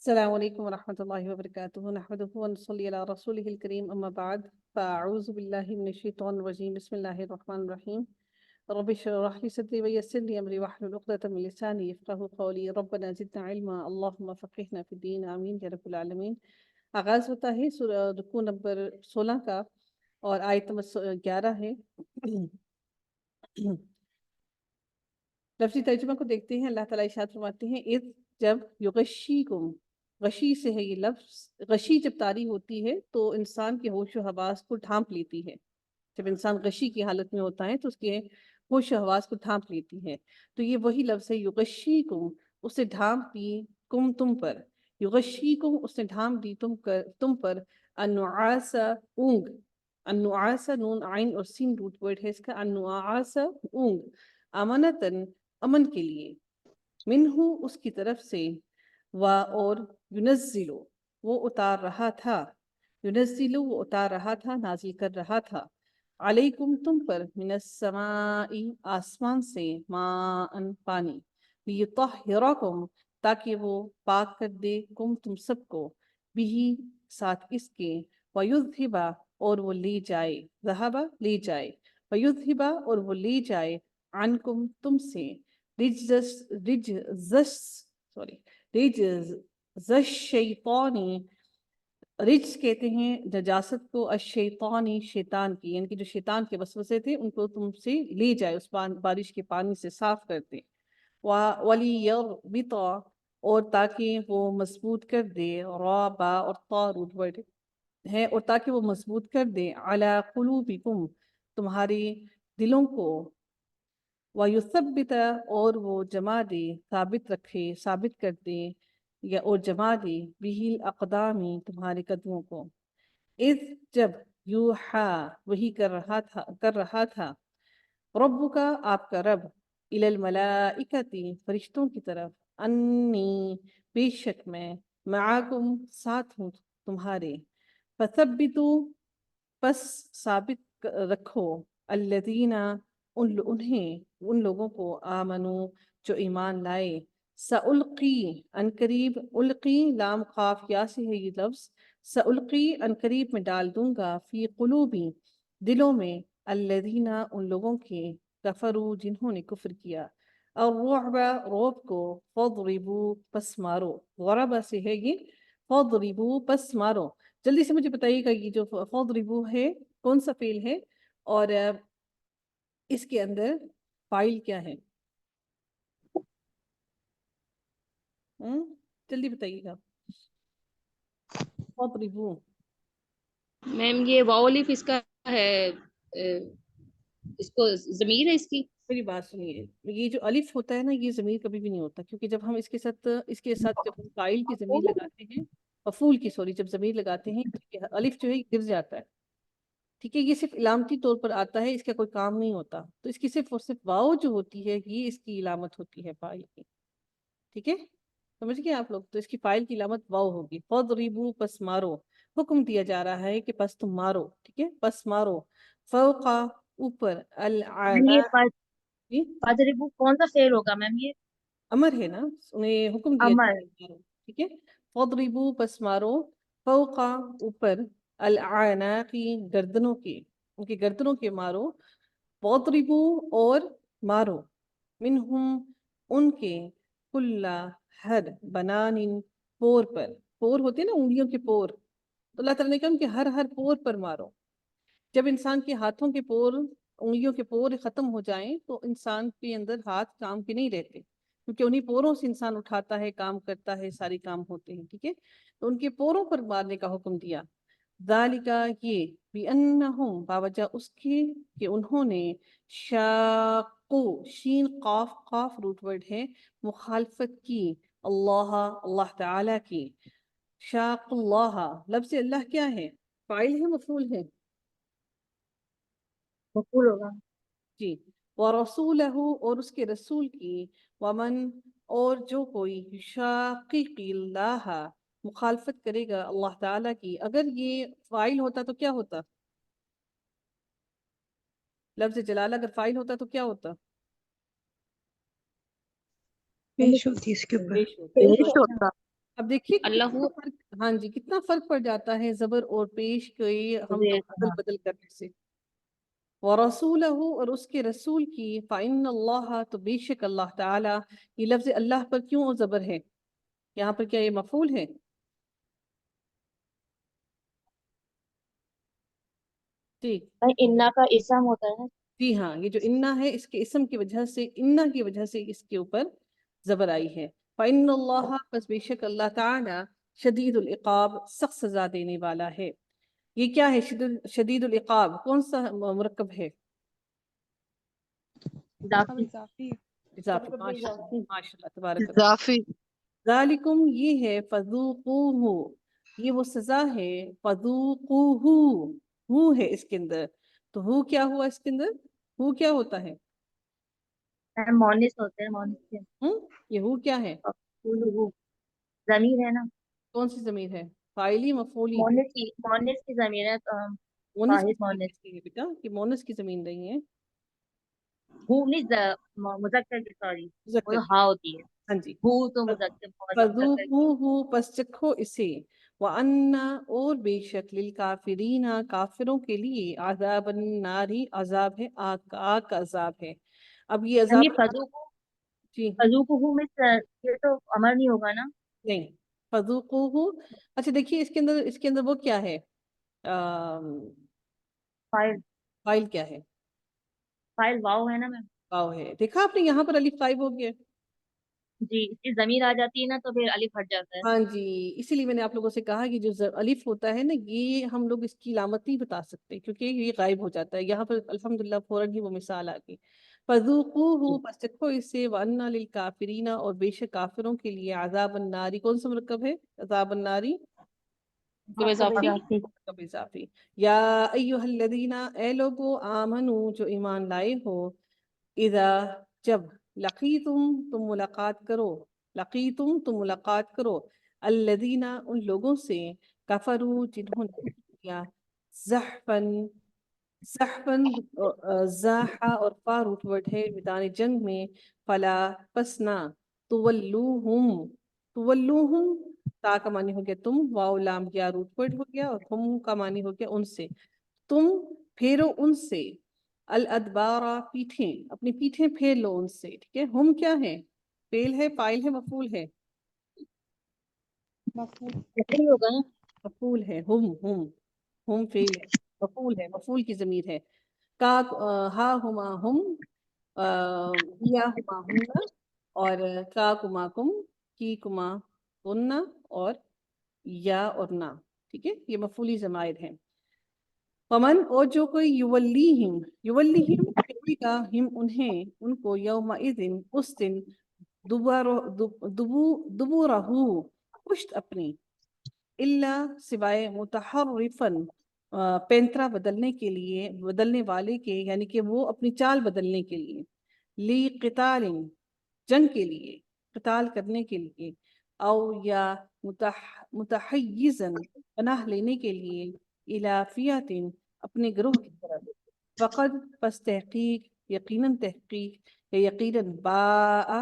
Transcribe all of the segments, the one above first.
السلام علیکم ورحمۃ اللہ وبرکاتہ نحمده ونصلی علی رسولہ الکریم اما بعد فاعوذ باللہ من الشیطان الرجیم بسم اللہ الرحمن الرحیم رب اشرح لي صدری ویسر لي امری واحلل عقدۃ من لسانی یفقهوا قولی ربنا زدنا علما اللهم فقهنا فی الدین آمین یا رب العالمین۔ آغاز ہوتا ہے رکوع نمبر 16 کا اور آیت نمبر 11 ہے۔ لفظی ترجمہ کو دیکھتے ہیں۔ اللہ تعالیٰ ارشاد فرماتے ہیں اذ جب یغشیکم، غشی سے ہے یہ لفظ، غشی جب طاری ہوتی ہے تو انسان کے ہوش و حواس کو ڈھانپ لیتی ہے۔ جب انسان غشی کی حالت میں ہوتا ہے تو اس کے ہوش و حواس کو ڈھانپ لیتی ہے، تو یہ وہی لفظ ہے یغشیکم، اسے ڈھانپ دی کم تم پر، یغشیکم اس نے ڈھانپ دی تم پر، النعاس اونگ، النعاس نون عین اور سین روٹ ورڈ ہے اس کا، النعاس اونگ، امانتن امن کے لیے، منہو اس کی طرف سے، اور ینزلو وہ اتار رہا تھا، ینزلو وہ اتار رہا تھا، نازل کر رہا تھا، علیکم تم پر، من السماء آسمان سے، ماء پانی، لیطہرکم تاکہ وہ پاک کر دے کم تم سب کو، بھی ساتھ اس کے، ویذھبا اور وہ لے جائے، ذہبا لے جائے، ویذھبا اور وہ لے جائے، عنکم تم سے، رجز شیطانی، رجز کہتے ہیں نجاست کو، الشیطانی شیطان کی، یعنی کہ جو شیطان کے وسوسے تھے ان کو تم سے لے جائے، اس بارش کے پانی سے صاف کرتے، وَلِيَرْبِطَ اور تاکہ وہ مضبوط کر دے، را با اور طا روٹ ورڈ ہے، اور تاکہ وہ مضبوط کر دے، عَلَى قُلُوبِكُمْ تمہارے دلوں کو، وَيُثَبِّتَ اور وہ جما دے، ثابت رکھے، ثابت کر دے، یا اور جما دے، بِهِ الْأَقْدَامِ تمہارے قدموں کو، اذ جب یوحا وہی کر رہا تھا، ربک آپ کا رب، الی الملائکتی فرشتوں کی طرف، انی بے شک میں، معاکم ساتھ ہوں تمہارے، فثبتوا پس ثابت رکھو، الذین ان لوگوں کو، آمنو جو ایمان لائے، سألقی انقریب، القی لام قاف یا سے ہے یہ لفظ، سألقی انقریب میں ڈال دوں گا، فی قلوبی دلوں میں، الذین ان لوگوں کے، کفروا جنہوں نے کفر کیا، الرعب روب کو، فضربوا پس مارو، غربا سے ہے یہ، فضربوا پس مارو۔ جلدی سے مجھے بتائیے گا یہ جو فضربوا ہے کون سا فعل ہے، اور اس کے اندر فاعل کیا ہے؟ جلدی بتائیے گا۔ فضربوا میم یہ واؤلف اس کا ہے، اس کو ضمیر ہے اس کی۔ میری بات سنیے، یہ جو الف ہوتا ہے نا یہ ضمیر کبھی بھی نہیں ہوتا، کیونکہ جب ہم اس کے ساتھ جب ہم فاعل کی ضمیر لگاتے ہیں، مفعول کی سوری جب ضمیر لگاتے ہیں تو الف جو ہے گر جاتا ہے، ٹھیک ہے، یہ صرف علامتی طور پر آتا ہے، اس کا کوئی کام نہیں ہوتا، تو اس کی صرف اور صرف واو جو ہوتی ہے یہ اس کی علامت ہوتی ہے فاعل کی، ٹھیک ہے، سمجھ گئے آپ لوگ؟ تو اس کی فاعل کی علامت واو ہوگی، فضربوا پس مارو، حکم دیا جا رہا ہے کہ پس تم مارو، ٹھیک ہے، پس مارو، فوقا اوپر، میم یہ العناق فضربو کون سا فعل ہوگا میم؟ یہ امر ہے نا، انہیں حکم دیا امر۔ جاتا ہے مارو، ٹھیک ہے، فضربوا پس مارو، فوقا اوپر، العناقی گردنوں کے، ان کی گردنوں کے مارو، وضربوا اور مارو، منہم ان کے، کل ہر بنان پور پر، پور ہوتے ہیں نا انگلیوں کے پور، تو اللہ تعالیٰ نے کہا ان کے ہر پور پر مارو۔ جب انسان کے ہاتھوں کے پور، انگلیوں کے پور ختم ہو جائیں تو انسان کے اندر ہاتھ کام کے نہیں رہتے، کیونکہ انہیں پوروں سے انسان اٹھاتا ہے، کام کرتا ہے، ساری کام ہوتے ہیں، ٹھیک ہے، تو ان کے پوروں پر مارنے کا حکم دیا، ذالکا یہ، بِأَنَّهُمْ باوجہ اس کے کہ انہوں نے، شاقو شین قاف قاف روٹ ورڈ ہے، مخالفت کی، اللہ تعالی کی، شاق اللہ لفظ اللہ کیا ہے؟ فاعل ہے مفعول ہے؟ مفعول ہوگا۔ جی، وَرَسُولَهُ اور اس کے رسول کی، ومن اور جو کوئی، یشاقق اللہ مخالفت کرے گا اللہ تعالیٰ کی، اگر یہ فاعل ہوتا تو کیا ہوتا؟ لفظ جلالہ اگر فاعل ہوتا تو کیا ہوتا؟ پیش ہوتی اس کے اوپر، پیش ہوتا، پیش ہوتا۔ اب دیکھیے اللہ کتنا فرق، ہاں جی کتنا فرق پڑ جاتا ہے زبر اور پیش کے ہم لوگ بدل بدل کرنے سے. وَرَسُولَهُ اور اس کے رسول کی، فَإِنَّ اللَّهَ تو بے شک اللہ تعالیٰ. یہ لفظ اللہ پر کیوں زبر ہے یہاں پر؟ کیا یہ مفعول ہے؟ ٹھیک انا کا اسم ہوتا ہے. جی ہاں، یہ جو انا ہے اس کے اسم کی وجہ سے، انا کی وجہ سے اس کے اوپر زبر آئی ہے. فَإِنَّ اللَّهَ بس بے شک اللہ تعالیٰ شدید العقاب سخت سزا دینے والا ہے. یہ کیا ہے شدید العقاب؟ کون سا مرکب ہے؟ اضافی. اضافی. ماشاء اللہ تبارک اللہ. اضافی. ذالکم یہ ہے، فذوقوہ یہ وہ سزا ہے، فذوقوہ ہو ہے اس کے اندر. تو ہو کیا ہوا اس کے اندر؟ ہو کیا ہوتا ہے؟ مونس ہوتے ہیں. مونس کے یہ ہو کیا ہے؟ ضمیر ہے نا. کون سی ضمیر ہے؟ فاعلی مفعولی؟ مونس کی ضمیر ہے. مونس کی واحد ضمیر مونس. کیسی ہے بیٹا؟ کہ مونس کی زمین نہیں ہے، ہو نہیں مذکر کی، سوری وہ مذکر تو کی. ہا ہوتی ہے. ہاں جی. ہو تو مذکر مذکر کی. فذوقوہ پس چکھو اسے، وَأَنَّ اور بے شک للکافرین کافروں کے لیے عذاب الناری عذاب ہے، آگ کا عذاب ہے. اب یہ عذاب جی فذوقوہ میں یہ تو امر نہیں ہوگا نا. نہیں، فذوقوہ. اچھا دیکھیے اس کے اندر وہ کیا ہے، فائل. فائل کیا ہے؟ فائل واو ہے نا میم. واو ہے. دیکھا آپ نے یہاں پر الف غائب ہو گیا. جی اس کی ضمیر آ جاتی ہے نا تو پھر الف ہٹ جاتا ہے. ہاں جی، اسی لیے میں نے آپ لوگوں سے کہا کہ جو الف ہوتا ہے نا، یہ ہم لوگ اس کی علامت نہیں بتا سکتے کیونکہ یہ غائب ہو جاتا ہے. یہاں پر الحمدللہ فوراً ہی وہ مثال آ گئی. فذوقوہ پس چکھو اسے، وَأَنَّ لِلْكَافِرِينَ اور بے شک کافروں کے لیے عذاب الناری. کون سا مرکب ہے عذاب الناری؟ مرکب اضافی. یا ایھا الذین اے لوگو آمنو جو ایمان لائے ہو، اذا جب لقیتم تم ملاقات کرو، لقیتم تم ملاقات کرو، الذین ان لوگوں سے، کفروا جنہوں نے کیا، زحفن زحفن زاحا اور فا روٹ ورڈ ہے میدان جنگ میں، فلا پسنا، تولوہم تا کا معنی ہو گیا تم، واو لام یا روٹ ورڈ ہو گیا، اور ہم کا معنی ہو گیا ان سے، تم پھیرو ان سے، الادبارا پیٹھیں، اپنی پیٹھیں پھیر لو ان سے. ٹھیک ہے. ہم کیا ہے؟ فعل ہے، فاعل ہے، مفعول ہے؟ مفعول ہوگا نا. مفعول ہے. ہم فعل ہے، مفعول ہے، مفعول کی ضمیر ہے. کا ہا ہما ہم، یا ہما ہن، اور کا کما کم، کی کما کننا، اور یا اور نا. ٹھیک ہے. یہ مفعولی ضمائر ہیں. ومن اور جو کوئی یولیہم پھیرے گا، ہم انہیں، ان کو، یومئذ اس دن، دبورہ پشت اپنی، الا سوائے متحرفن پینترا بدلنے والے کے، یعنی کہ وہ اپنی چال بدلنے کے لیے، لی قتال جنگ کے لیے، قتال کرنے کے لیے، او یا متحیزن پناہ لینے کے لیے، الافیات اپنے گروہ کی طرف، فقد پس تحقیق، یقیناً تحقیق یا یقیناً باء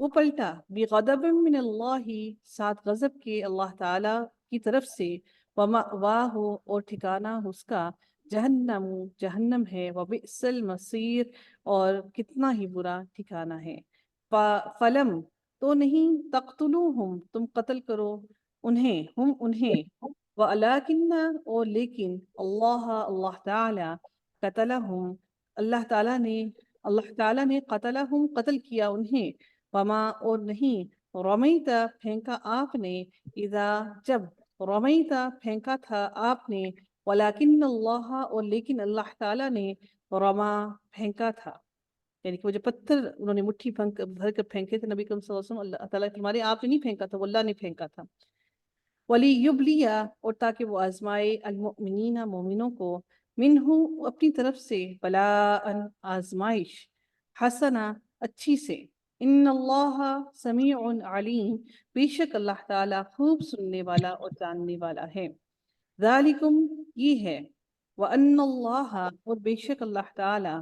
وہ پلٹا، بغضب من اللہ ساتھ غضب کے اللہ تعالی کی طرف سے، ومأواہ اور ٹھکانہ اس کا جہنم جہنم ہے، وبئس المصیر اور کتنا ہی برا ٹھکانہ ہے. فلم تو نہیں، تقتلوہم تم قتل کرو انہیں، ہم انہیں، وَلَٰكِنَّ اور لیکن، اللہ تعالی قتلہم اللہ تعالی نے قتلہم قتل کیا انہیں، وما اور نہیں، رمیتا پھینکا آپ نے، اذا جب، رمیتا پھینکا تھا آپ نے، ولیکن اللہ اور لیکن اللہ تعالی نے، رما پھینکا تھا. یعنی کہ وہ جو پتھر انہوں نے مٹھی بھر کر پھینکے تھے نبی کریم صلی اللہ علیہ وسلم، اللہ تعالیٰ فرمارے آپ نے نہیں پھینکا تھا، وہ اللہ نے پھینکا تھا. ولی یبلیا اور تاکہ وہ آزمائے، المؤمنین مومنوں کو، منہ اپنی طرف سے، بلاء آزمائش، حسنا اچھی سے، ان اللہ سمیع علیم بے شک اللہ تعالیٰ خوب سننے والا اور جاننے والا ہے. ذالکم یہ ہے، وان اللہ اور بے شک اللہ تعالیٰ،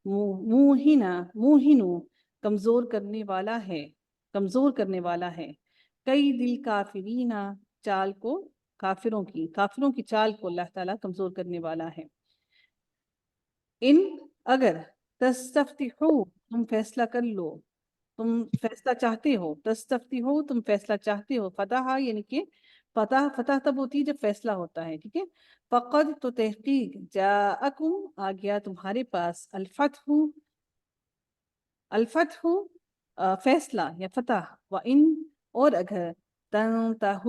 موہن کمزور کرنے والا ہے، کئی دل کافرینہ چال کو کافروں کی چال کو اللہ تعالیٰ کمزور کرنے والا ہے. ان اگر تستفتحو تم فیصلہ کر لو، تم فیصلہ چاہتے ہو، تستفتحو تم فیصلہ چاہتے ہو، فتح یعنی کہ فتح تب ہوتی ہے جب فیصلہ ہوتا ہے، ٹھیک ہے. فقد تو تحقیق جاءکم آ گیا تمہارے پاس الفتح فیصلہ یا فتح، وَإِن اور اگر تنتہو